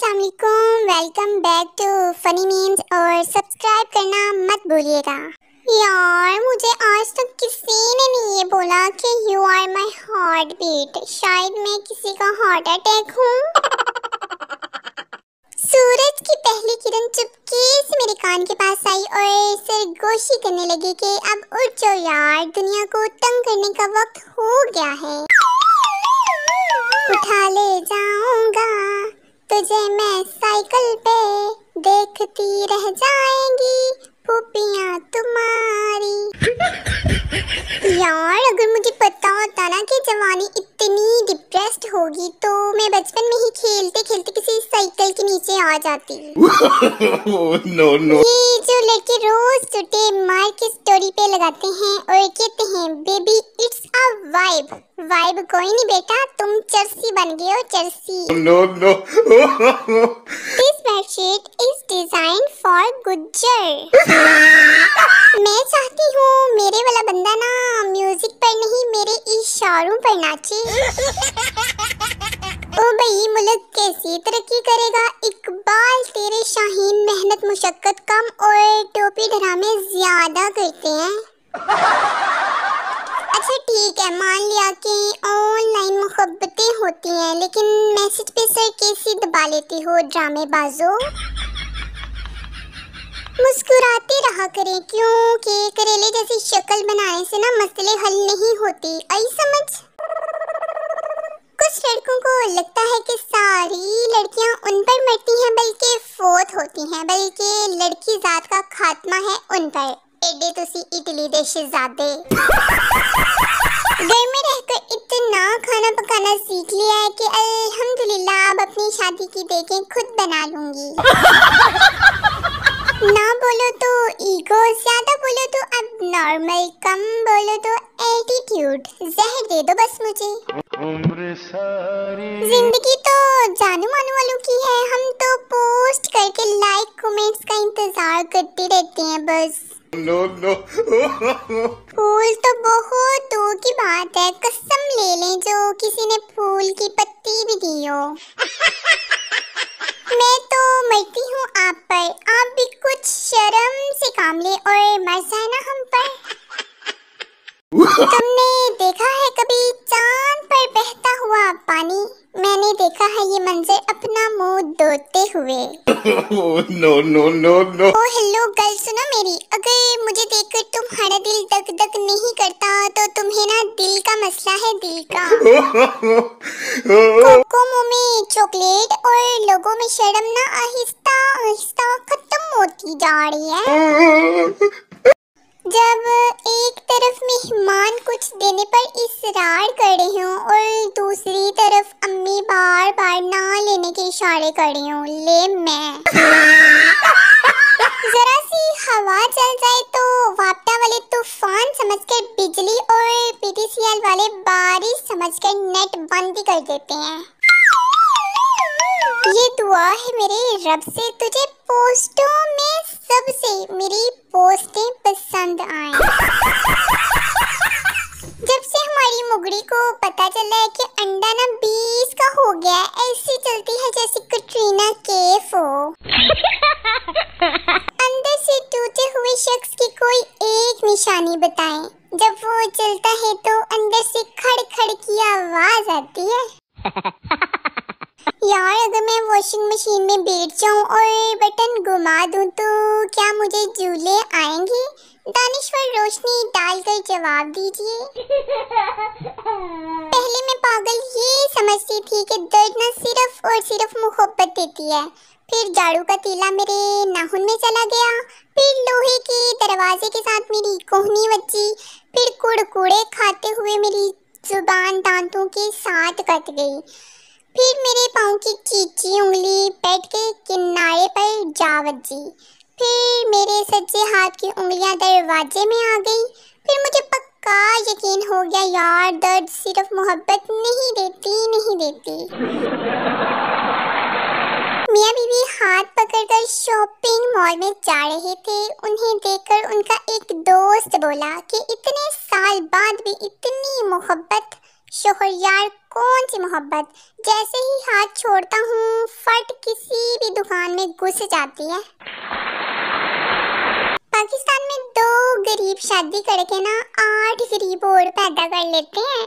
अस्सलाम वालेकुम, welcome back to funny memes और सब्सक्राइब करना मत भूलिएगा। यार मुझे आज तक किसी ने नहीं ये बोला कि you are my heartbeat. शायद मैं किसी का हार्ट अटैक हूँ। सूरज की पहली किरण चुपके से मेरे कान के पास आई और सरगोशी करने लगी कि अब उठ जाओ यार, दुनिया को तंग करने का वक्त हो गया है। उठा ले जाऊंगा तुझे मैं साइकिल पे, देखती रह जाएंगी पुपियां तुम्हारी। यार अगर मुझे पता होता ना कि जवानी इतनी डिप्रेस्ड होगी तो मैं बचपन में ही खेलते खेलते किसी साइकिल के नीचे आ जाती। No no. ये जो लड़के रोज टूटे मार के स्टोरी पे लगाते हैं और कहते हैं baby it's a vibe. Vibe कोई नहीं बेटा, तुम चर्सी बन गए हो, चर्सी। No no. This bedsheet is design for Gujjar. मैं चाहती हूँ मेरे वाला बंदा ना म्यूजिक पर नहीं मेरे इशारों पर नाचे। ओ भाई मुल्क कैसी तरक्की करेगा, इकबाल तेरे शाहीन मेहनत मुशक्कत कम और टोपी ड्रामे ज्यादा करते हैं। अच्छा ठीक है, मान लिया कि ऑनलाइन मोहब्बतें होती हैं, लेकिन मैसेज पे सर कैसी दबा लेती हो ड्रामेबाजो। मुस्कुराते रहा करें क्योंकि करेले जैसी शक्ल बनाने से ना मसले हल नहीं होती, आई समझ। कुछ लड़कों को लगता है कि सारी लड़कियां उन पर मरती हैं बल्कि फोत होती हैं, बल्कि लड़की जात का खात्मा है उन पर। एडे तुसी इटली दे शहजादे। घर में रहकर इतना खाना पकाना सीख लिया है कि अल्हम्दुलिल्लाह अब अपनी शादी की देखें खुद बना लूंगी। ना बोलो तो ईगो, ज्यादा बोलो तो अब नॉर्मल, कम बोलो तो एटीट्यूड। जहर दे दो बस मुझे। जिंदगी तो जानू मानू वालों की है, हम तो पोस्ट करके लाइक कमेंट्स का इंतजार करते रहते हैं बस। No no. फूल तो बहुत दूर की बात है, कसम ले लें जो किसी ने फूल की पत्ती भी दी हो। मैं तो मरती हूँ आप पर, आप भी कुछ शर्म से काम ले और मर जाए ना हम पर। तुमने देखा है कभी चांद पर बहता हुआ पानी? मैंने देखा है ये मंजर अपना मुंह धोते हुए। No no no no. Oh hello girl, सुनो मेरी, अगर मुझे देखकर तुम्हारा दिल दक दक नहीं करता तो तुम्हें ना दिल का मसला है, दिल का। कोको मुंह में चॉकलेट और लोगों में शर्म ना आहिस्ता आहिस्ता खत्म होती जा रही है। जब एक तरफ मेहमान कुछ देने पर इसरार कर रहे हो और दूसरी तरफ अम्मी बार बार ना लेने के इशारे कर रही हूँ, ले मैं। जरा सी हवा चल जाए तो वापटा वाले तूफान समझकर बिजली और पीटीसीएल वाले बारिश समझकर नेट बंद कर देते हैं। ये दुआ है मेरे रब से तुझे पोस्टों में सबसे मेरी पोस्टें पसंद आएं। जब से हमारी मुगड़ी को पता चला है कि अंडा ना 20 का हो गया, ऐसी चलती है जैसे कटरीना कैफ हो। अंदर से टूटे हुए शख्स की कोई एक निशानी बताएं, जब वो चलता है तो अंदर से खड़ खड़ की आवाज आती है। यार अगर मैं वॉशिंग मशीन में बैठ जाऊं और बटन घुमा दूं तो क्या मुझे झूले आएंगे? दानिश्वर रोशनी डालकर जवाब दीजिए। पहले मैं पागल ये समझती थी कि दर्द न सिर्फ और सिर्फ मोहब्बत देती है, फिर झाड़ू का तीला मेरे नाखून में चला गया, फिर लोहे के दरवाजे के साथ मेरी कोहनी बची, फिर कुड़कुड़े खाते हुए मेरी जुबान दांतों के साथ कट गई, फिर मेरे पाँव की चीची उंगली बेड के किनारे पर जा बजी, फिर मेरे सज्जे हाथ की उंगलियां दरवाजे में आ गई, फिर मुझे पक्का यकीन हो गया यार दर्द सिर्फ मोहब्बत नहीं देती। मियाँ बीवी हाथ पकड़कर शॉपिंग मॉल में जा रहे थे। उन्हें देखकर उनका एक दोस्त बोला कि इतने साल बाद भी इतनी मोहब्बत। शोहर यार कौन सी मोहब्बत, जैसे ही हाथ छोड़ता हूँ फट किसी पाकिस्तान में घुस जाती है। पाकिस्तान में 2 गरीब शादी करके ना 8 गरीब और पैदा कर लेते हैं।